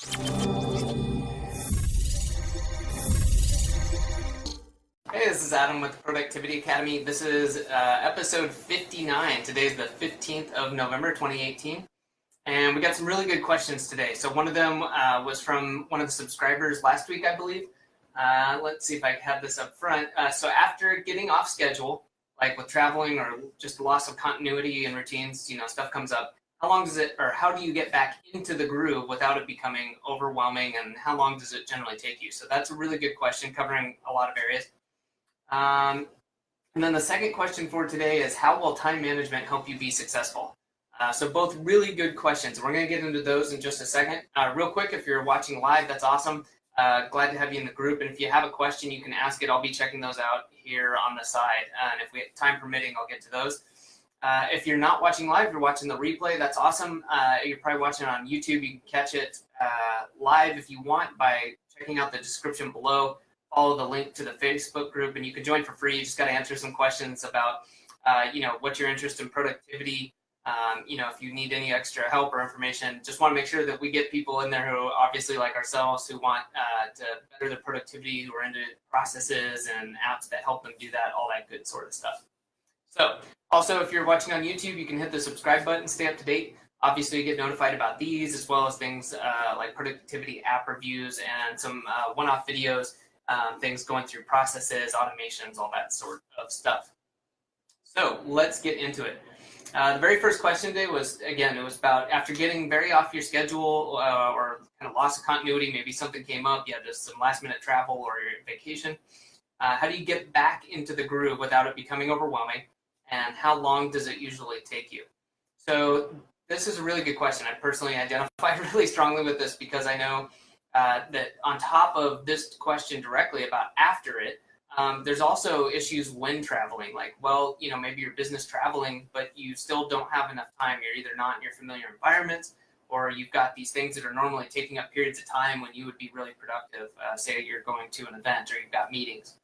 Hey, this is Adam with the Productivity Academy. This is episode 59. Today's the 15th of November, 2018. And we got some really good questions today. So one of them was from one of the subscribers last week, I believe. Let's see if I have this up front. So after getting off schedule, like with traveling or just loss of continuity and routines, stuff comes up. How long does it, or how do you get back into the groove without it becoming overwhelming, and how long does it generally take you? So that's a really good question covering a lot of areas. And then the second question for today is, how will time management help you be successful? So both really good questions. We're going to get into those in just a second. Real quick, if you're watching live, that's awesome. Glad to have you in the group. And if you have a question, you can ask it. I'll be checking those out here on the side. And if we have time permitting, I'll get to those. If you're not watching live, you're watching the replay, that's awesome. You're probably watching it on YouTube. You can catch it live if you want by checking out the description below. Follow the link to the Facebook group, and you can join for free. You just got to answer some questions about, what's your interest in productivity. If you need any extra help or information, just want to make sure that we get people in there who obviously like ourselves, who want to better their productivity, who are into processes and apps that help them do that, all that good sort of stuff. So also, if you're watching on YouTube, you can hit the subscribe button, stay up to date. Obviously, you get notified about these, as well as things like productivity app reviews and some one-off videos. Things going through processes, automations, all that sort of stuff. So let's get into it. The very first question today was, again, it was about after getting very off your schedule or kind of loss of continuity, maybe something came up, you had just some last minute travel or your vacation. How do you get back into the groove without it becoming overwhelming? And how long does it usually take you? So this is a really good question. I personally identify really strongly with this because I know that on top of this question directly about after it, there's also issues when traveling. Like, maybe you're business traveling, but you still don't have enough time. You're either not in your familiar environments, or you've got these things that are normally taking up periods of time when you would be really productive. Say you're going to an event or you've got meetings.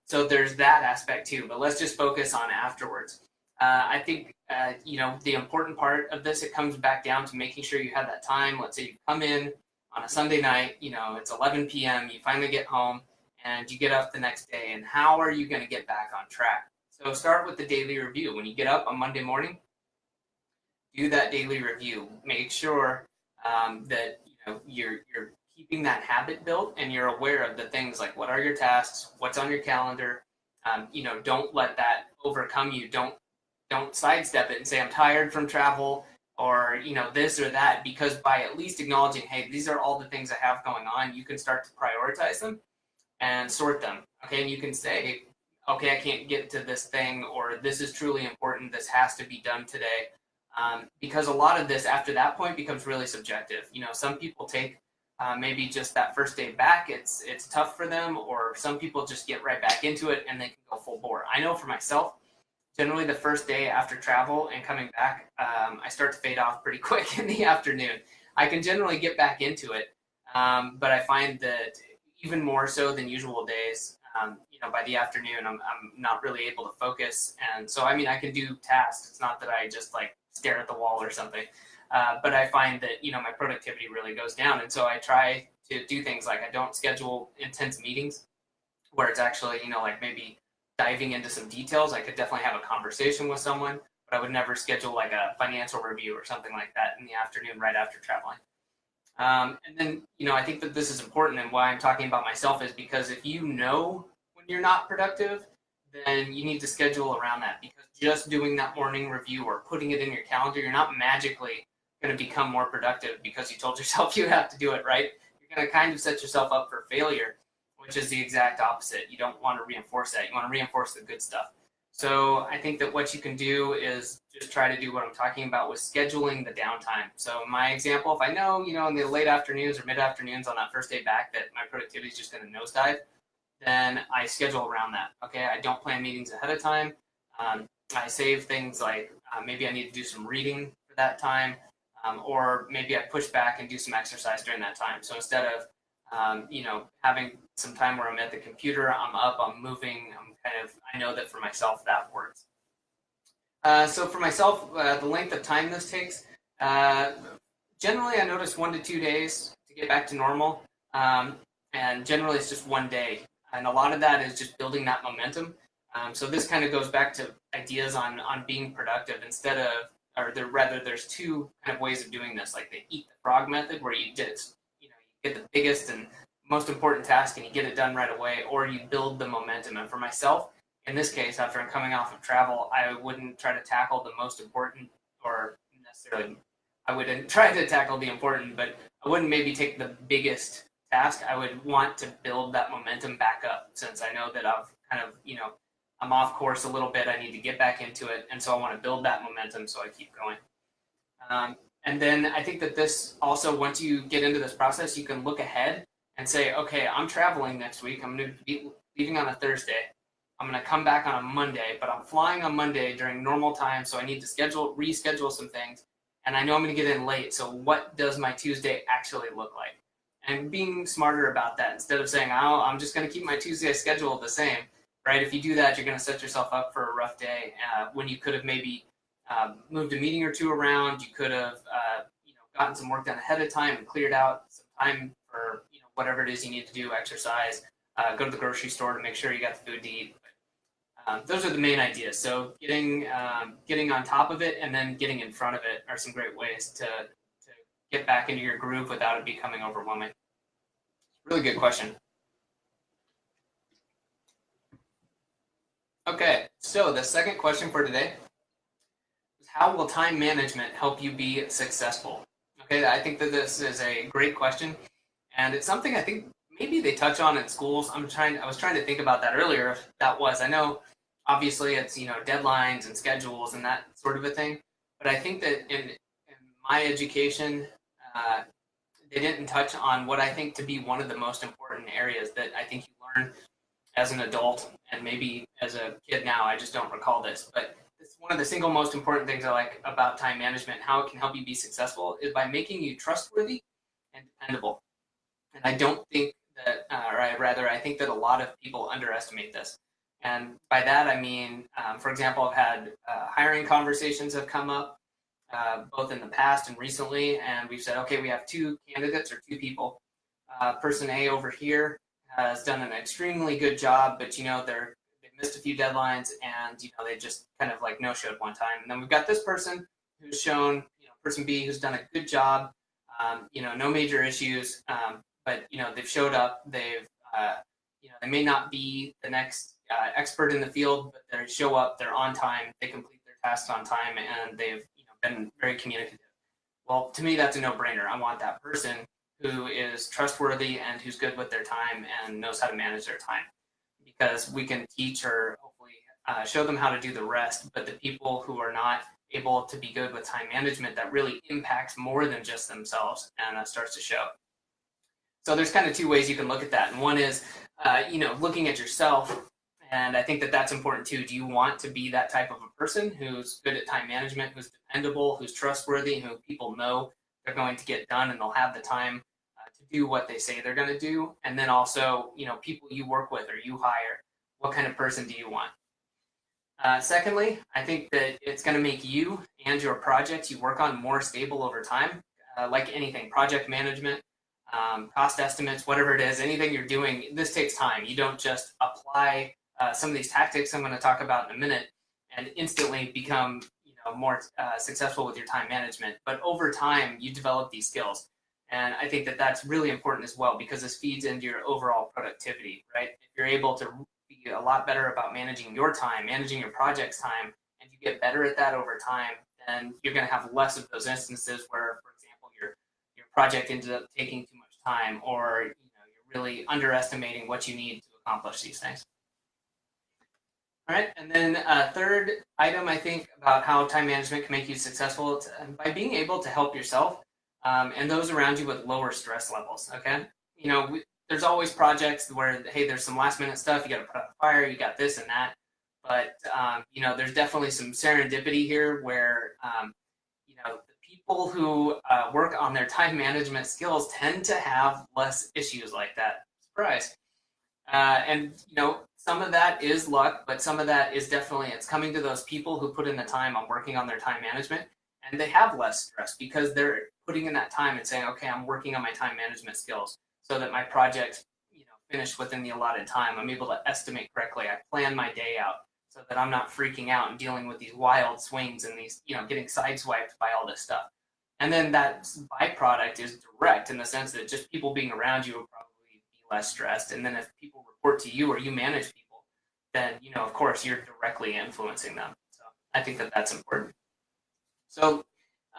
So there's that aspect too, but let's just focus on afterwards. I think, the important part of this, it comes back down to making sure you have that time. Let's say you come in on a Sunday night, it's 11 p.m., you finally get home and you get up the next day, and how are you going to get back on track? So start with the daily review. When you get up on Monday morning, do that daily review. Make sure that you're keeping that habit built and you're aware of the things like what are your tasks, what's on your calendar. Don't let that overcome you. Don't sidestep it and say I'm tired from travel, or this or that, because by at least acknowledging, hey, these are all the things I have going on, you can start to prioritize them and sort them. Okay, and you can say, okay, I can't get to this thing, or this is truly important, this has to be done today. Because a lot of this after that point becomes really subjective. Some people take maybe just that first day back, it's tough for them, or some people just get right back into it and they can go full bore. I know for myself, generally the first day after travel and coming back, I start to fade off pretty quick in the afternoon. I can generally get back into it, but I find that even more so than usual days, by the afternoon, I'm not really able to focus. And so, I can do tasks. It's not that I just stare at the wall or something, but I find that, my productivity really goes down. And so I try to do things like I don't schedule intense meetings where it's actually, maybe diving into some details. I could definitely have a conversation with someone, but I would never schedule a financial review or something like that in the afternoon right after traveling. And then, I think that this is important, and why I'm talking about myself is because if you know when you're not productive, then you need to schedule around that, because just doing that morning review or putting it in your calendar, you're not magically going to become more productive because you told yourself you have to do it, right? You're going to kind of set yourself up for failure, which is the exact opposite. You don't want to reinforce that. You want to reinforce the good stuff. So I think that what you can do is just try to do what I'm talking about with scheduling the downtime. So my example, if I know, in the late afternoons or mid afternoons on that first day back that my productivity is just going to nosedive, then I schedule around that. Okay, I don't plan meetings ahead of time. I save things like maybe I need to do some reading for that time, or maybe I push back and do some exercise during that time. So instead of having some time where I'm at the computer, I'm up, I'm moving, I know that for myself that works. So for myself, the length of time this takes, generally I notice 1 to 2 days to get back to normal. And generally it's just 1 day. And a lot of that is just building that momentum. So this kind of goes back to ideas on being productive instead of, or rather there's two kind of ways of doing this, like the eat the frog method, where you just, you get the biggest and most important task and you get it done right away, or you build the momentum. And for myself, in this case, after I'm coming off of travel, I wouldn't try to tackle the most important, or necessarily, I wouldn't try to tackle the important, but I wouldn't maybe take the biggest task. I would want to build that momentum back up, since I know that I've kind of, I'm off course a little bit. I need to get back into it. And so I want to build that momentum so I keep going. And then I think that this also, once you get into this process, you can look ahead and say, okay, I'm traveling next week. I'm going to be leaving on a Thursday. I'm going to come back on a Monday, but I'm flying on Monday during normal time. So I need to reschedule some things. And I know I'm going to get in late. So what does my Tuesday actually look like? And being smarter about that, instead of saying, oh, I'm just going to keep my Tuesday schedule the same, right? If you do that, you're going to set yourself up for a rough day when you could have maybe moved a meeting or two around. You could have gotten some work done ahead of time and cleared out some time for whatever it is you need to do, exercise, go to the grocery store to make sure you got the food to eat. Those are the main ideas. So getting on top of it and then getting in front of it are some great ways to get back into your groove without it becoming overwhelming. Really good question. Okay, so the second question for today is, how will time management help you be successful? Okay, I think that this is a great question, and it's something I think maybe they touch on in schools. I was trying to think about that earlier. If that was, I know obviously it's deadlines and schedules and that sort of a thing, but I think that in my education, they didn't touch on what I think to be one of the most important areas that I think you learn as an adult, and maybe as a kid now. I just don't recall this, but it's one of the single most important things I like about time management. How it can help you be successful is by making you trustworthy and dependable. And I don't think that, or rather, I think that a lot of people underestimate this. And by that, I mean, for example, I've had hiring conversations have come up both in the past and recently, and we've said, okay, we have two candidates or two people. Person A over here has done an extremely good job, but they missed a few deadlines, and they just kind of like no-showed one time. And then we've got this person who's shown, person B, who's done a good job, no major issues, but they've showed up. They've they may not be the next expert in the field, but they show up. They're on time. They complete their tasks on time, and they've been very communicative. Well, to me, that's a no-brainer. I want that person who is trustworthy and who's good with their time and knows how to manage their time, because we can teach or hopefully show them how to do the rest. But the people who are not able to be good with time management, that really impacts more than just themselves, and that starts to show. So there's kind of two ways you can look at that. And one is, looking at yourself. And I think that that's important too. Do you want to be that type of a person who's good at time management, who's dependable, who's trustworthy, who people know they're going to get done and they'll have the time to do what they say they're going to do? And then also, people you work with or you hire, what kind of person do you want? Secondly, I think that it's going to make you and your projects you work on more stable over time. Like anything, project management, cost estimates, whatever it is, anything you're doing, this takes time. You don't just apply some of these tactics I'm going to talk about in a minute and instantly become more successful with your time management. But over time, you develop these skills. And I think that that's really important as well, because this feeds into your overall productivity, right? If you're able to be a lot better about managing your time, managing your project's time, and you get better at that over time, then you're going to have less of those instances where, for example, your project ended up taking too much time, or you're really underestimating what you need to accomplish these things. All right, and then third item, I think, about how time management can make you successful, it's by being able to help yourself and those around you with lower stress levels, okay? There's always projects where, hey, there's some last minute stuff, you got to put out a fire, you got this and that, but, there's definitely some serendipity here where, the people who work on their time management skills tend to have less issues like that. Surprise. And some of that is luck, but some of that is definitely, it's coming to those people who put in the time on working on their time management, and they have less stress because they're putting in that time and saying, okay, I'm working on my time management skills so that my projects, finish within the allotted time. I'm able to estimate correctly. I plan my day out so that I'm not freaking out and dealing with these wild swings and these, getting sideswiped by all this stuff. And then that byproduct is direct in the sense that just people being around you will probably be less stressed. And then if people report to you or you manage people, then, of course, you're directly influencing them. So I think that that's important. So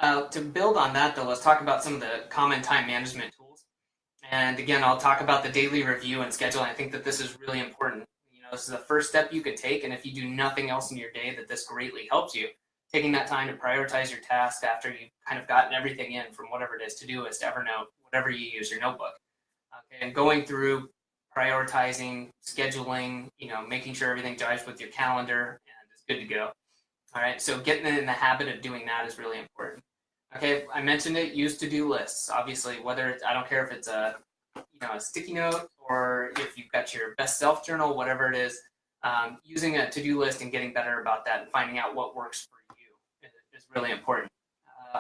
to build on that, though, let's talk about some of the common time management tools. And again, I'll talk about the daily review and scheduling. I think that this is really important. This is the first step you could take. And if you do nothing else in your day, that this greatly helps you. Taking that time to prioritize your tasks after you've kind of gotten everything in from whatever it is, Todoist, Evernote, whatever you use, your notebook. Okay, and going through prioritizing, scheduling, making sure everything jives with your calendar and is good to go. All right, so getting in the habit of doing that is really important. Okay, I mentioned it, use to-do lists. Obviously, whether it's, I don't care if it's a sticky note or if you've got your best self journal, whatever it is, using a to-do list and getting better about that and finding out what works for you is really important.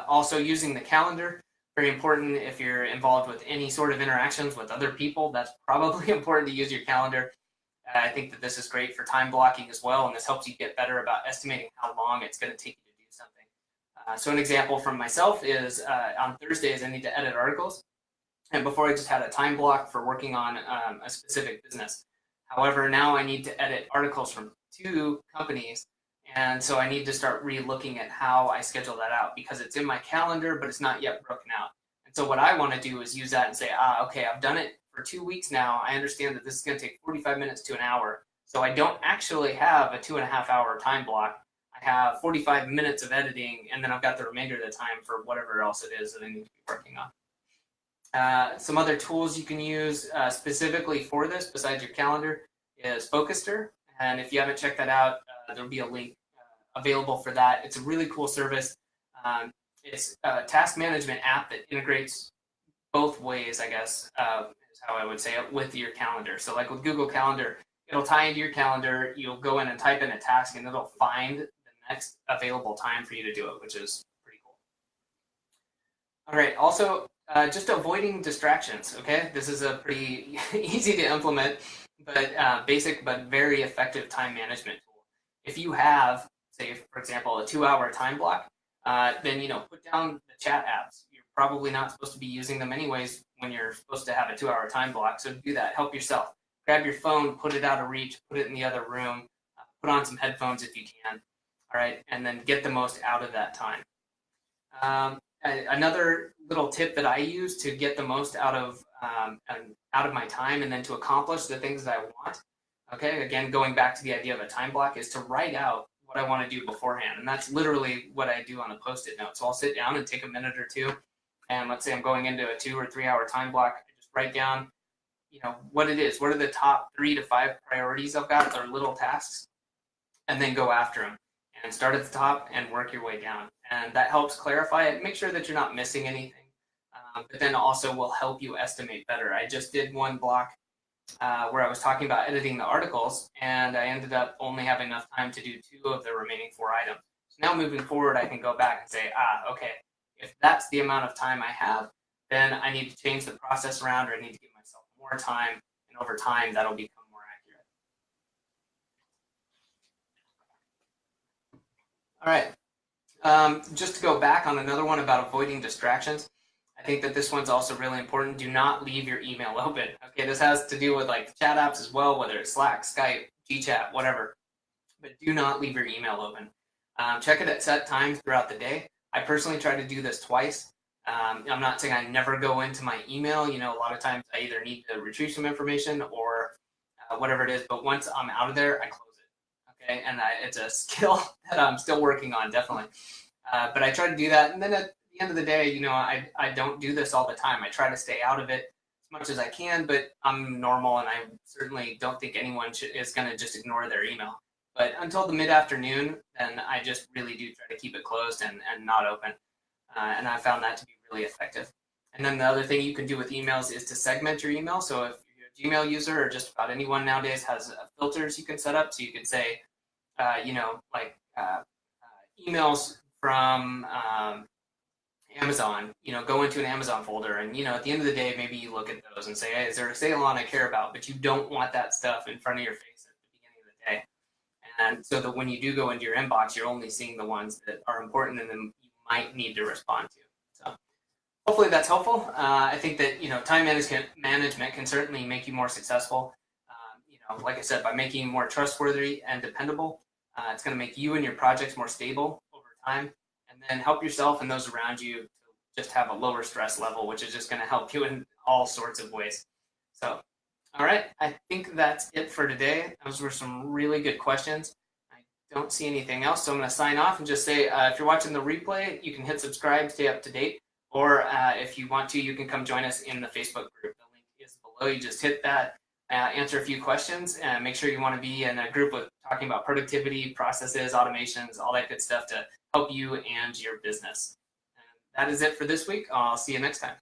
Also using the calendar, very important if you're involved with any sort of interactions with other people. That's probably important to use your calendar. I think that this is great for time blocking as well, and this helps you get better about estimating how long it's going to take you to do something. So an example from myself is on Thursdays I need to edit articles, and before I just had a time block for working on a specific business. However, now I need to edit articles from 2 companies, and so I need to start re-looking at how I schedule that out because it's in my calendar, but it's not yet broken out. And so what I want to do is use that and say, okay, I've done it for 2 weeks now. I understand that this is going to take 45 minutes to an hour. So I don't actually have a 2.5 hour time block. I have 45 minutes of editing, and then I've got the remainder of the time for whatever else it is that I need to be working on. Some other tools you can use specifically for this, besides your calendar, is Focuster. And if you haven't checked that out, there'll be a link available for that. It's a really cool service. It's a task management app that integrates both ways, I guess, is how I would say it, with your calendar. So like with Google Calendar, it'll tie into your calendar. You'll go in and type in a task, and it'll find the next available time for you to do it, which is pretty cool. All right, also, just avoiding distractions, okay? This is a pretty easy to implement, but basic but very effective time management tool. If you have, say, for example, a 2-hour time block, then put down the chat apps. You're probably not supposed to be using them anyways when you're supposed to have a 2-hour time block, so do that. Help yourself. Grab your phone, put it out of reach, put it in the other room, put on some headphones if you can, all right, and then get the most out of that time. Another little tip that I use to get the most out of my time and then to accomplish the things that I want, okay, again, going back to the idea of a time block, is to write out what I want to do beforehand. And that's literally what I do on a Post-it note. So I'll sit down and take a minute or two, and let's say I'm going into a 2 or 3 hour time block, I just write down what it is, what are the top 3 to 5 priorities I've got, they're little tasks, and then go after them and start at the top and work your way down. And that helps clarify it, make sure that you're not missing anything, but then also will help you estimate better. I just did one block where I was talking about editing the articles, and I ended up only having enough time to do 2 of the remaining 4 items. So now moving forward, I can go back and say, okay, if that's the amount of time I have, then I need to change the process around, or I need to give myself more time, and over time, that'll become more accurate. All right, just to go back on another one about avoiding distractions, I think that this one's also really important. Do not leave your email open. Okay, this has to do with like chat apps as well, whether it's Slack, Skype, GChat, whatever. But do not leave your email open. Check it at set times throughout the day. I personally try to do this twice. I'm not saying I never go into my email. A lot of times I either need to retrieve some information or whatever it is. But once I'm out of there, I close it. Okay, and it's a skill that I'm still working on, definitely. But I try to do that, and then at the end of the day, I don't do this all the time. I try to stay out of it as much as I can, but I'm normal, and I certainly don't think anyone is going to just ignore their email. But until the mid-afternoon, then I just really do try to keep it closed and not open. And I found that to be really effective. And then the other thing you can do with emails is to segment your email. So if you're a Gmail user, or just about anyone nowadays has filters you can set up. So you can say, emails from Amazon, go into an Amazon folder, and at the end of the day, maybe you look at those and say, hey, is there a sale on I care about? But you don't want that stuff in front of your face at the beginning of the day. And so that when you do go into your inbox, you're only seeing the ones that are important and then you might need to respond to. So hopefully that's helpful. I think that time management can certainly make you more successful. Like I said, by making you more trustworthy and dependable, it's going to make you and your projects more stable over time, and then help yourself and those around you to just have a lower stress level, which is just going to help you in all sorts of ways. So, all right, I think that's it for today. Those were some really good questions. I don't see anything else, so I'm going to sign off and just say, if you're watching the replay, you can hit subscribe, stay up to date, or if you want to, you can come join us in the Facebook group. The link is below. You just hit that. Answer a few questions, and make sure you want to be in a group with talking about productivity, processes, automations, all that good stuff to help you and your business. And that is it for this week. I'll see you next time.